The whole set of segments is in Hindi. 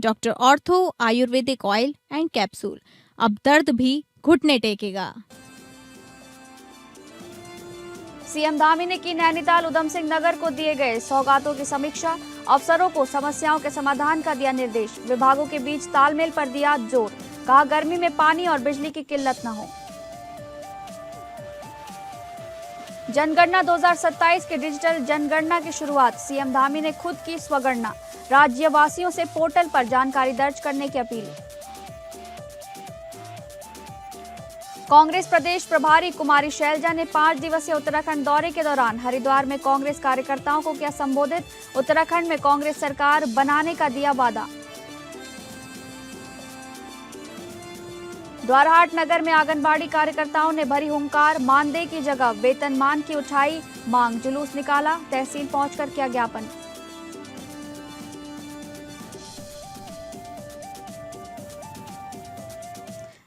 Doctor ortho Ayurvedic oil and capsule. अब दर्द भी घुटने टेकेगा। सीएम धामी ने की नैनीताल उधम सिंह नगर को दिए गए सौगातों की समीक्षा। अफसरों को समस्याओं के समाधान का दिया निर्देश। विभागों के बीच तालमेल पर दिया जोर। कहा गर्मी में पानी और बिजली की किल्लत न हो। जनगणना 2027 के डिजिटल जनगणना की शुरुआत। सीएम धामी ने खुद की स्वगणना। राज्यवासियों से पोर्टल पर जानकारी दर्ज करने की अपील। कांग्रेस प्रदेश प्रभारी कुमारी शैलजा ने 5 दिवसीय उत्तराखंड दौरे के दौरान हरिद्वार में कांग्रेस कार्यकर्ताओं को किया संबोधित। उत्तराखंड में कांग्रेस सरकार बनाने का दिया वादा। द्वाराहाट नगर में आंगनबाड़ी कार्यकर्ताओं ने भरी हुंकार। मानदेय की जगह वेतनमान की उठाई मांग। जुलूस निकाला। तहसील पहुंचकर किया ज्ञापन।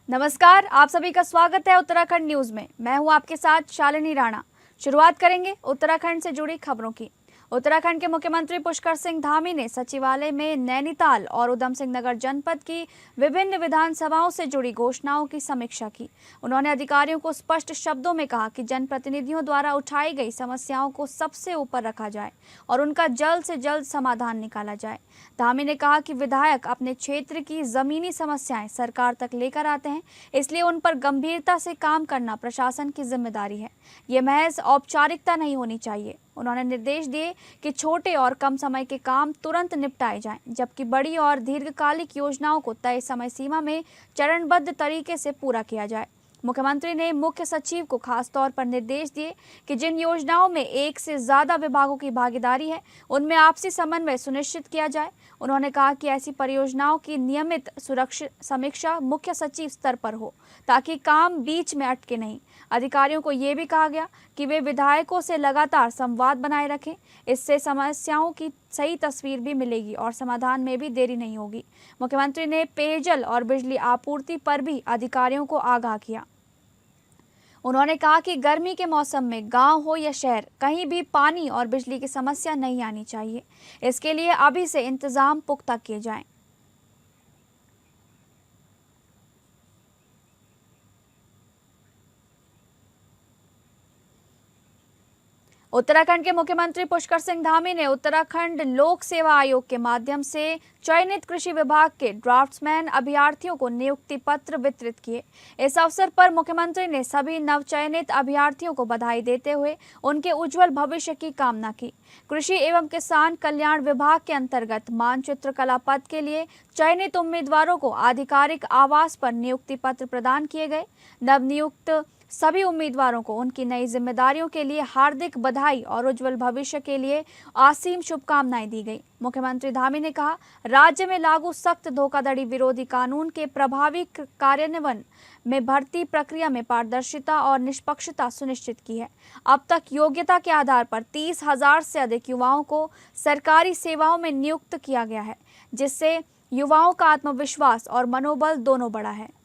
नमस्कार, आप सभी का स्वागत है उत्तराखंड न्यूज में। मैं हूं आपके साथ शालिनी राणा। शुरुआत करेंगे उत्तराखंड से जुड़ी खबरों की। उत्तराखंड के मुख्यमंत्री पुष्कर सिंह धामी ने सचिवालय में नैनीताल और उधम सिंह नगर जनपद की विभिन्न विधानसभाओं से जुड़ी घोषणाओं की समीक्षा की। उन्होंने अधिकारियों को स्पष्ट शब्दों में कहा कि जनप्रतिनिधियों द्वारा उठाई गई समस्याओं को सबसे ऊपर रखा जाए और उनका जल्द से जल्द समाधान निकाला जाए। धामी ने कहा कि विधायक अपने क्षेत्र की जमीनी समस्याएं सरकार तक लेकर आते हैं, इसलिए उन पर गंभीरता से काम करना प्रशासन की जिम्मेदारी है। ये महज औपचारिकता नहीं होनी चाहिए। उन्होंने निर्देश दिए कि छोटे और कम समय के काम तुरंत निपटाए जाएं, जबकि बड़ी और दीर्घकालिक योजनाओं को तय समय सीमा में चरणबद्ध तरीके से पूरा किया जाए। मुख्यमंत्री ने मुख्य सचिव को खास तौर पर निर्देश दिए कि जिन योजनाओं में एक से ज्यादा विभागों की भागीदारी है, उनमें आपसी समन्वय सुनिश्चित किया जाए। उन्होंने कहा कि ऐसी परियोजनाओं की नियमित सुरक्षित समीक्षा मुख्य सचिव स्तर पर हो, ताकि काम बीच में अटके नहीं। अधिकारियों को ये भी कहा गया कि वे विधायकों से लगातार संवाद बनाए रखें। इससे समस्याओं की सही तस्वीर भी मिलेगी और समाधान में भी देरी नहीं होगी। मुख्यमंत्री ने पेयजल और बिजली आपूर्ति पर भी अधिकारियों को आगाह किया। उन्होंने कहा कि गर्मी के मौसम में गांव हो या शहर, कहीं भी पानी और बिजली की समस्या नहीं आनी चाहिए। इसके लिए अभी से इंतजाम पुख्ता किए जाएं। उत्तराखंड के मुख्यमंत्री पुष्कर सिंह धामी ने उत्तराखंड लोक सेवा आयोग के माध्यम से चयनित कृषि विभाग के ड्राफ्ट्समैन अभ्यर्थियों को नियुक्ति पत्र वितरित किए। इस अवसर पर मुख्यमंत्री ने सभी नवचयनित अभ्यर्थियों को बधाई देते हुए उनके उज्जवल भविष्य की कामना की। कृषि एवं किसान कल्याण विभाग के अंतर्गत मानचित्र कला पद के लिए चयनित उम्मीदवारों को आधिकारिक आवास पर नियुक्ति पत्र प्रदान किए गए। नवनियुक्त सभी उम्मीदवारों को उनकी नई जिम्मेदारियों के लिए हार्दिक बधाई और उज्जवल भविष्य के लिए असीम शुभकामनाएं दी गई। मुख्यमंत्री धामी ने कहा, राज्य में लागू सख्त धोखाधड़ी विरोधी कानून के प्रभावी कार्यान्वयन में भर्ती प्रक्रिया में पारदर्शिता और निष्पक्षता सुनिश्चित की है। अब तक योग्यता के आधार पर 30,000 से अधिक युवाओं को सरकारी सेवाओं में नियुक्त किया गया है, जिससे युवाओं का आत्मविश्वास और मनोबल दोनों बढ़ा है।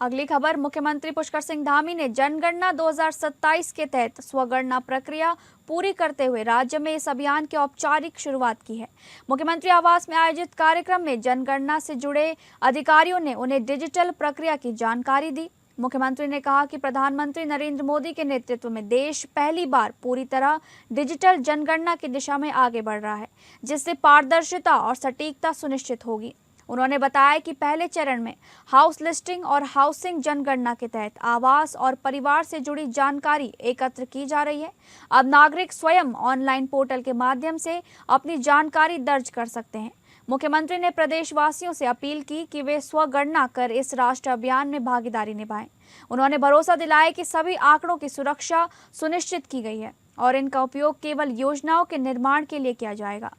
अगली खबर, मुख्यमंत्री पुष्कर सिंह धामी ने जनगणना 2027 के तहत स्वगणना प्रक्रिया पूरी करते हुए राज्य में इस अभियान की औपचारिक शुरुआत की है। मुख्यमंत्री आवास में आयोजित कार्यक्रम में जनगणना से जुड़े अधिकारियों ने उन्हें डिजिटल प्रक्रिया की जानकारी दी। मुख्यमंत्री ने कहा कि प्रधानमंत्री नरेंद्र मोदी के नेतृत्व में देश पहली बार पूरी तरह डिजिटल जनगणना की दिशा में आगे बढ़ रहा है, जिससे पारदर्शिता और सटीकता सुनिश्चित होगी। उन्होंने बताया कि पहले चरण में हाउस लिस्टिंग और हाउसिंग जनगणना के तहत आवास और परिवार से जुड़ी जानकारी एकत्र की जा रही है। अब नागरिक स्वयं ऑनलाइन पोर्टल के माध्यम से अपनी जानकारी दर्ज कर सकते हैं। मुख्यमंत्री ने प्रदेशवासियों से अपील की कि वे स्वगणना कर इस राष्ट्रीय अभियान में भागीदारी निभाएं। उन्होंने भरोसा दिलाया कि सभी आंकड़ों की सुरक्षा सुनिश्चित की गई है और इनका उपयोग केवल योजनाओं के निर्माण के लिए किया जाएगा।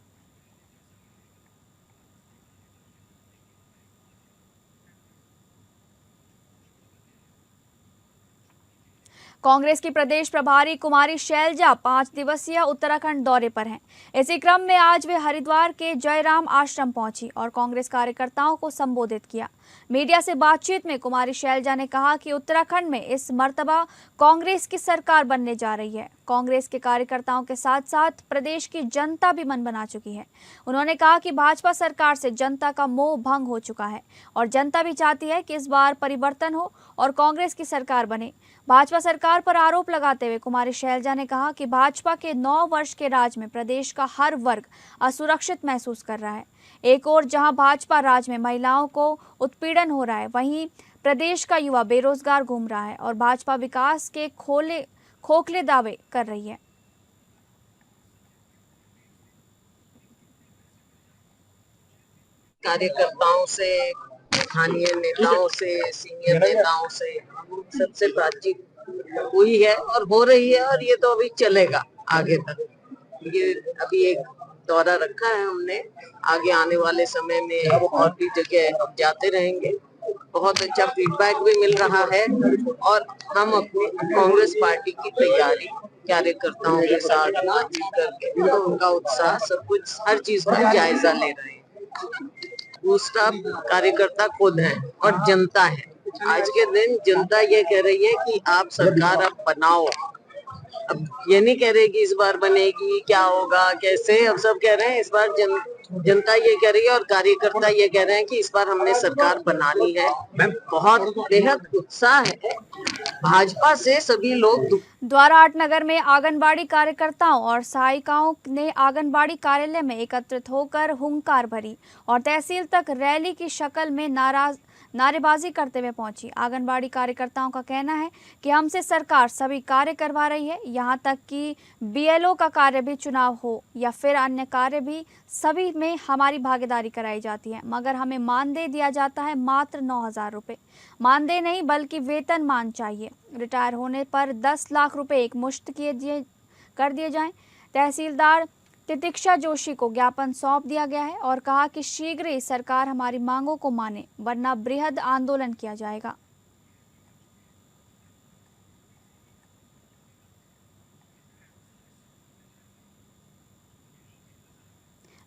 कांग्रेस की प्रदेश प्रभारी कुमारी शैलजा 5 दिवसीय उत्तराखंड दौरे पर हैं। इसी क्रम में आज वे हरिद्वार के जयराम आश्रम पहुंची और कांग्रेस कार्यकर्ताओं को संबोधित किया। मीडिया से बातचीत में कुमारी शैलजा ने कहा कि उत्तराखंड में इस मर्तबा कांग्रेस की सरकार बनने जा रही है। कांग्रेस के कार्यकर्ताओं के साथ साथ प्रदेश की जनता भी मन बना चुकी है। उन्होंने कहा कि भाजपा सरकार से जनता का मोह भंग हो चुका है और जनता भी चाहती है कि इस बार परिवर्तन हो और कांग्रेस की सरकार बने। भाजपा सरकार पर आरोप लगाते हुए कुमारी शैलजा ने कहा कि भाजपा के 9 वर्ष के राज में प्रदेश का हर वर्ग असुरक्षित महसूस कर रहा है। एक ओर जहां भाजपा राज में महिलाओं को उत्पीड़न हो रहा है, वहीं प्रदेश का युवा बेरोजगार घूम रहा है और भाजपा विकास के खोखले दावे कर रही है। कार्यकर्ताओं से, स्थानीय नेताओं से, सीनियर नेताओं से सबसे बातचीत हुई है और हो रही है और ये तो अभी चलेगा आगे तक। ये अभी एक दौरा रखा है हमने, आगे आने वाले समय में और भी जगह जाते रहेंगे। बहुत अच्छा फीडबैक भी मिल रहा है और हम अपनी कांग्रेस पार्टी की तैयारी कार्यकर्ताओं के साथ बातचीत करके तो उनका उत्साह सब कुछ हर चीज का जायजा ले रहे हैं। दूसरा, कार्यकर्ता खुद है और जनता है। आज के दिन जनता ये कह रही है कि आप सरकार अब बनाओ। अब ये नहीं कह रहे कि इस बार बनेगी, क्या होगा, कैसे, अब सब कह रहे हैं इस बार जनता ये कह रही है और कार्यकर्ता ये कह रहे हैं कि इस बार हमने सरकार बनानी है। बहुत बेहद उत्साह है भाजपा से। सभी लोग द्वारा 8 नगर में आंगनबाड़ी कार्यकर्ताओं और सहायिकाओं ने आंगनबाड़ी कार्यालय में एकत्रित होकर हुंकार भरी और तहसील तक रैली की शक्ल में नारेबाजी करते हुए पहुंची। आंगनबाड़ी कार्यकर्ताओं का कहना है कि हमसे सरकार सभी कार्य करवा रही है, यहाँ तक कि बीएलओ का कार्य भी, चुनाव हो या फिर अन्य कार्य भी, सभी में हमारी भागीदारी कराई जाती है, मगर हमें मानदेय दिया जाता है मात्र 9,000 रुपये। मानदेय नहीं बल्कि वेतनमान चाहिए। रिटायर होने पर 10 लाख रुपए एक मुश्त कर दिए जाएं। तहसीलदार तितिक्षा जोशी को ज्ञापन सौंप दिया गया है और कहा कि शीघ्र ही सरकार हमारी मांगों को माने, वरना बृहद आंदोलन किया जाएगा।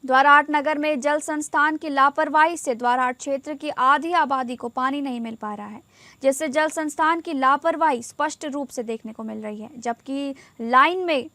द्वाराहाट नगर में जल संस्थान की लापरवाही से द्वाराहाट क्षेत्र की आधी आबादी को पानी नहीं मिल पा रहा है, जिससे जल संस्थान की लापरवाही स्पष्ट रूप से देखने को मिल रही है। जबकि लाइन में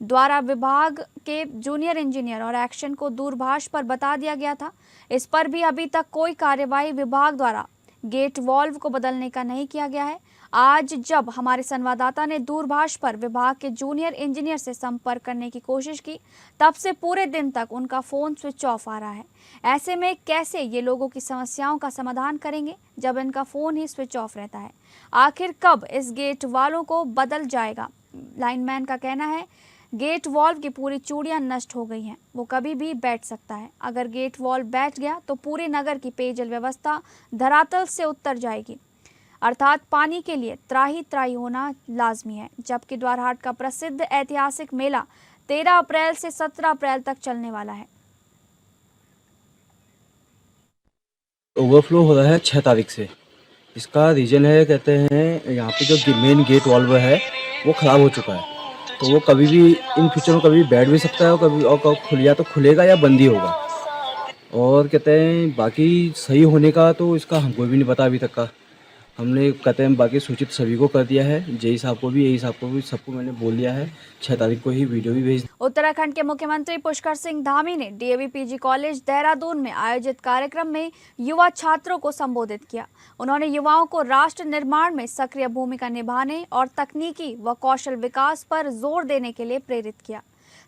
द्वारा विभाग के जूनियर इंजीनियर और एक्शन को दूरभाष पर बता दिया गया था, इस पर भी अभी तक कोई कार्यवाही विभाग द्वारा गेट वॉल्व को बदलने का नहीं किया गया है। आज जब हमारे संवाददाता ने दूरभाष पर विभाग के जूनियर इंजीनियर से संपर्क करने की कोशिश की, तब से पूरे दिन तक उनका फोन स्विच ऑफ आ रहा है। ऐसे में कैसे ये लोगों की समस्याओं का समाधान करेंगे जब इनका फोन ही स्विच ऑफ रहता है? आखिर कब इस गेट वालों को बदल जाएगा? लाइनमैन का कहना है गेट वॉल्व की पूरी चूड़ियां नष्ट हो गई हैं, वो कभी भी बैठ सकता है। अगर गेट वॉल्व बैठ गया तो पूरे नगर की पेयजल व्यवस्था धरातल से उतर जाएगी, अर्थात पानी के लिए त्राही त्राही होना लाजमी है। जबकि द्वाराहाट का प्रसिद्ध ऐतिहासिक मेला 13 अप्रैल से 17 अप्रैल तक चलने वाला है। ओवरफ्लो हो रहा है 6 तारीख से। इसका रीज़न है, कहते हैं यहाँ पे जो मेन गेट वॉल्व है वो ख़राब हो चुका है, तो वो कभी भी इन फ्यूचर में कभी बैठ भी सकता है और कभी खुल या तो खुलेगा या बंद ही होगा। और कहते हैं बाकी सही होने का तो इसका हमको भी नहीं पता अभी तक का। हमने कहते हैं बाकी सूचित सभी को कर दिया है, जेई साहब को भी, एई साहब को भी, सबको मैंने बोल दिया है। 6 तारीख को ही वीडियो भी भेज। उत्तराखंड के मुख्यमंत्री पुष्कर सिंह धामी ने डीएवी पीजी कॉलेज देहरादून में आयोजित कार्यक्रम में युवा छात्रों को संबोधित किया। उन्होंने युवाओं को राष्ट्र निर्माण में सक्रिय भूमिका निभाने और तकनीकी व कौशल विकास पर जोर देने के लिए प्रेरित किया।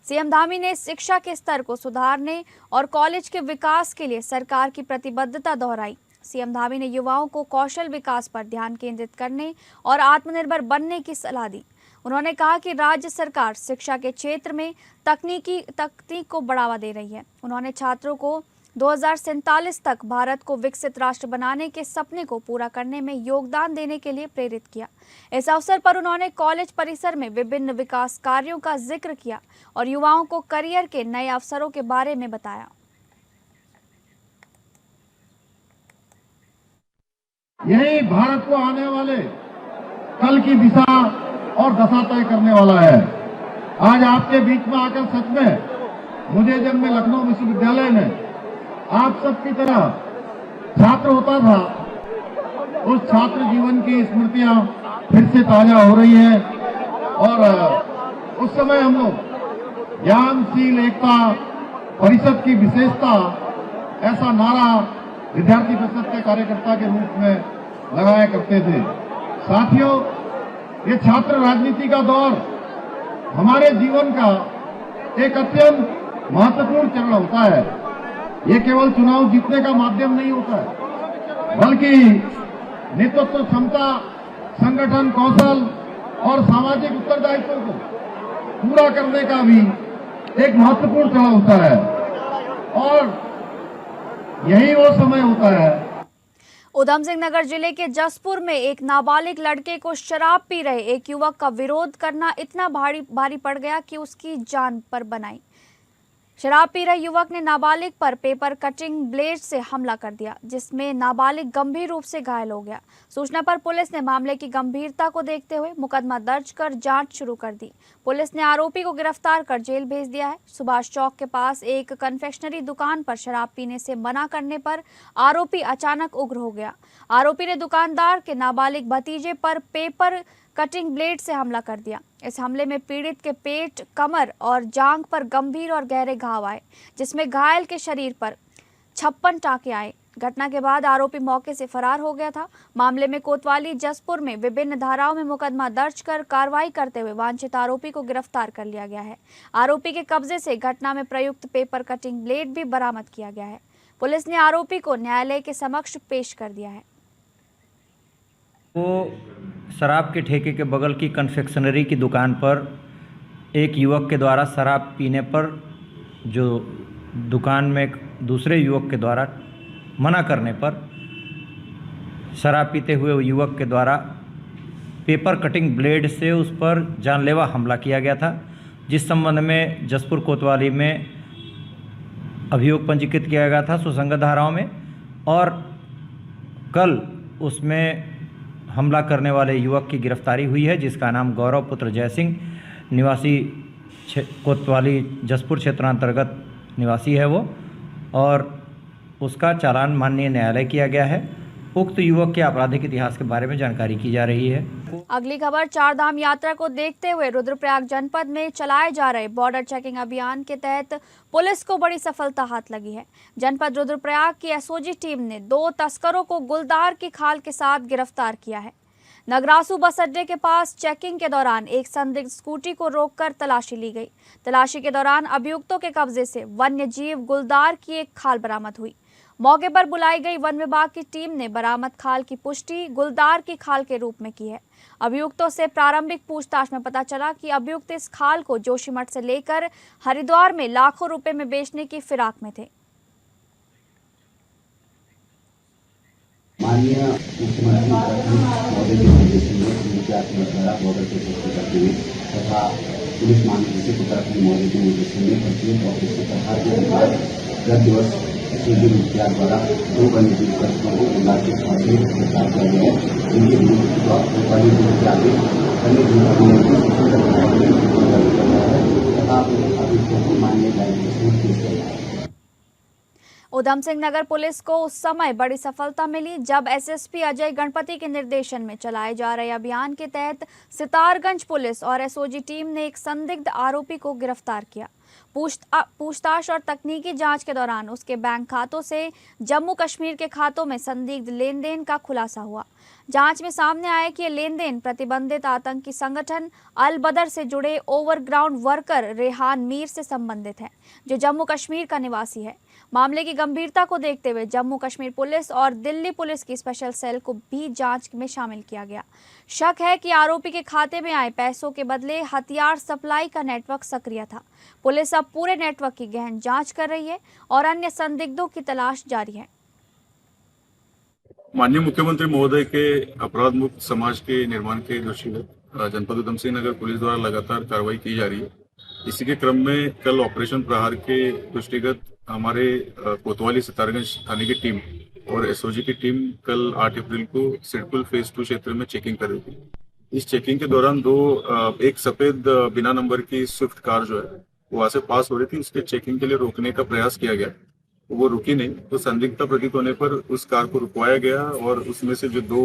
सीएम धामी ने शिक्षा के स्तर को सुधारने और कॉलेज के विकास के लिए सरकार की प्रतिबद्धता दोहराई। सीएम धामी ने युवाओं को कौशल विकास पर ध्यान केंद्रित करने और आत्मनिर्भर बनने की सलाह दी। उन्होंने कहा कि राज्य सरकार शिक्षा के क्षेत्र में तकनीक को बढ़ावा दे रही है। उन्होंने छात्रों को 2047 तक भारत को विकसित राष्ट्र बनाने के सपने को पूरा करने में योगदान देने के लिए प्रेरित किया। इस अवसर पर उन्होंने कॉलेज परिसर में विभिन्न विकास कार्यों का जिक्र किया और युवाओं को करियर के नए अवसरों के बारे में बताया। यही भारत को आने वाले कल की दिशा और दशा तय करने वाला है। आज आपके बीच में आकर सच में मुझे जब मैं लखनऊ विश्वविद्यालय में आप सबकी तरह छात्र होता था, उस छात्र जीवन की स्मृतियां फिर से ताजा हो रही है। और उस समय हम लोग ज्ञानशील एकता परिषद की विशेषता ऐसा नारा विद्यार्थी परिषद के कार्यकर्ता के रूप में लगाया करते थे। साथियों, ये छात्र राजनीति का दौर हमारे जीवन का एक अत्यंत महत्वपूर्ण चरण होता है। ये केवल चुनाव जीतने का माध्यम नहीं होता है, बल्कि नेतृत्व क्षमता, संगठन कौशल और सामाजिक उत्तरदायित्व को पूरा करने का भी एक महत्वपूर्ण चरण होता है। और यही वो समय होता है। उधम सिंह नगर जिले के जसपुर में एक नाबालिग लड़के को शराब पी रहे एक युवक का विरोध करना इतना भारी पड़ गया कि उसकी जान पर बनाई। शराब पी रहे युवक ने नाबालिग पर पेपर कटिंग ब्लेड से हमला कर दिया, जिसमें नाबालिग गंभीर रूप से घायल हो गया। सूचना पर पुलिस ने मामले की गंभीरता को देखते हुए मुकदमा दर्ज कर जांच शुरू कर दी। पुलिस ने आरोपी को गिरफ्तार कर जेल भेज दिया है। सुभाष चौक के पास एक कन्फेक्शनरी दुकान पर शराब पीने से मना करने पर आरोपी अचानक उग्र हो गया। आरोपी ने दुकानदार के नाबालिग भतीजे पर पेपर कटिंग ब्लेड से हमला कर दिया। इस हमले में पीड़ित के पेट, कमर और जांघ पर गंभीर और गहरे घाव आए, जिसमें घायल के शरीर पर 56 टाँके आए। घटना के बाद आरोपी मौके से फरार हो गया था। मामले में कोतवाली जसपुर में विभिन्न धाराओं में मुकदमा दर्ज कर कार्रवाई करते हुए वांछित आरोपी को गिरफ्तार कर लिया गया है। आरोपी के कब्जे से घटना में प्रयुक्त पेपर कटिंग ब्लेड भी बरामद किया गया है। पुलिस ने आरोपी को न्यायालय के समक्ष पेश कर दिया है। वो शराब के ठेके के बगल की कन्फेक्शनरी की दुकान पर एक युवक के द्वारा शराब पीने पर जो दुकान में दूसरे युवक के द्वारा मना करने पर शराब पीते हुए युवक के द्वारा पेपर कटिंग ब्लेड से उस पर जानलेवा हमला किया गया था, जिस संबंध में जसपुर कोतवाली में अभियोग पंजीकृत किया गया था सुसंगत धाराओं में। और कल उसमें हमला करने वाले युवक की गिरफ्तारी हुई है, जिसका नाम गौरव पुत्र जय सिंह निवासी कोतवाली जसपुर क्षेत्रांतर्गत निवासी है वो, और उसका चालान माननीय न्यायालय किया गया है। उक्त युवक के आपराधिक इतिहास के बारे में जानकारी की जा रही है। अगली खबर, चारधाम यात्रा को देखते हुए रुद्रप्रयाग जनपद में चलाए जा रहे बॉर्डर चेकिंग अभियान के तहत पुलिस को बड़ी सफलता हाथ लगी है। जनपद रुद्रप्रयाग की एसओजी टीम ने 2 तस्करों को गुलदार की खाल के साथ गिरफ्तार किया है। नगरासू बस अड्डे के पास चेकिंग के दौरान एक संदिग्ध स्कूटी को रोककर तलाशी ली गई। तलाशी के दौरान अभियुक्तों के कब्जे से वन्य जीव गुलदार की एक खाल बरामद हुई। मौके पर बुलाई गई वन विभाग की टीम ने बरामद खाल की पुष्टि गुलदार की खाल के रूप में की है। अभियुक्तों से प्रारंभिक पूछताछ में पता चला कि अभियुक्त इस खाल को जोशीमठ से लेकर हरिद्वार में लाखों रुपए में बेचने की फिराक में थे। माननीय मुख्यमंत्री महोदय के निर्देशन में मुख्यमंत्री द्वारा बॉर्डर के चेकिंग करते हुए तथा पुलिस महानिदेशक उत्तराखंड महोदय के निर्देशन में प्रत्येक ऑफिस के प्रभार के अनुसार गत दिवस एसओजी मुखिया द्वारा 2 वन्यजीव तस्करों को गुलदार के खाल से गिरफ्तार किया गया है, जिनके विरुद्ध वन्यजीव के आगे अन्य तथा अभियुक्तों को माननीय न्यायालय में पेश किया गया है। उधम सिंह नगर पुलिस को उस समय बड़ी सफलता मिली जब एसएसपी अजय गणपति के निर्देशन में चलाए जा रहे अभियान के तहत सितारगंज पुलिस और एसओजी टीम ने एक संदिग्ध आरोपी को गिरफ्तार किया। पूछताछ और तकनीकी जांच के दौरान उसके बैंक खातों से जम्मू कश्मीर के खातों में संदिग्ध लेन देन का खुलासा हुआ। जांच में सामने आया कि ये लेन देन प्रतिबंधित आतंकी संगठन अल बदर से जुड़े ओवरग्राउंड वर्कर रेहान मीर से संबंधित है, जो जम्मू कश्मीर का निवासी है। मामले की गंभीरता को देखते हुए जम्मू कश्मीर पुलिस और दिल्ली पुलिस की स्पेशल सेल को भी जांच में शामिल किया गया। शक है कि आरोपी के खाते में आए पैसों के बदले हथियार सप्लाई का नेटवर्क सक्रिय था। पुलिस अब पूरे नेटवर्क की गहन जांच कर रही है और अन्य संदिग्धों की तलाश जारी है। माननीय मुख्यमंत्री महोदय के अपराध मुक्त समाज के निर्माण के दृष्टिगत जनपद उधम सिंह नगर पुलिस द्वारा लगातार कार्रवाई की जा रही है। इसी के क्रम में कल ऑपरेशन प्रहार के दृष्टिगत हमारे कोतवाली सितारगंज थाने की टीम और एसओजी की टीम कल 8 अप्रैल को सिडकुल फेज 2 क्षेत्र में चेकिंग कर रही थी। इस चेकिंग के दौरान एक सफेद बिना नंबर की स्विफ्ट कार जो है वो वहां से पास हो रही थी। उसके चेकिंग के लिए रोकने का प्रयास किया गया, वो रुकी नहीं। तो संदिग्धता प्रतीत होने पर उस कार को रुकवाया गया और उसमें से जो 2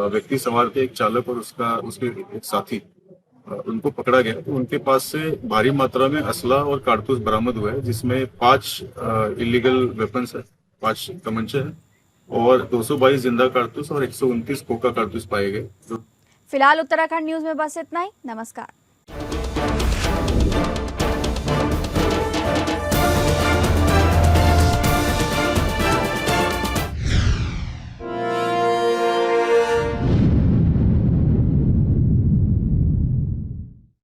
व्यक्ति सवार थे, एक चालक और उसके एक साथी, उनको पकड़ा गया। तो उनके पास से भारी मात्रा में असला और कारतूस बरामद हुआ है, जिसमें 5 इलीगल वेपन्स है, 5 तमंचे हैं और 222 जिंदा कारतूस और 129 खोखा कारतूस पाए गए। फिलहाल उत्तराखंड न्यूज में बस इतना ही। नमस्कार।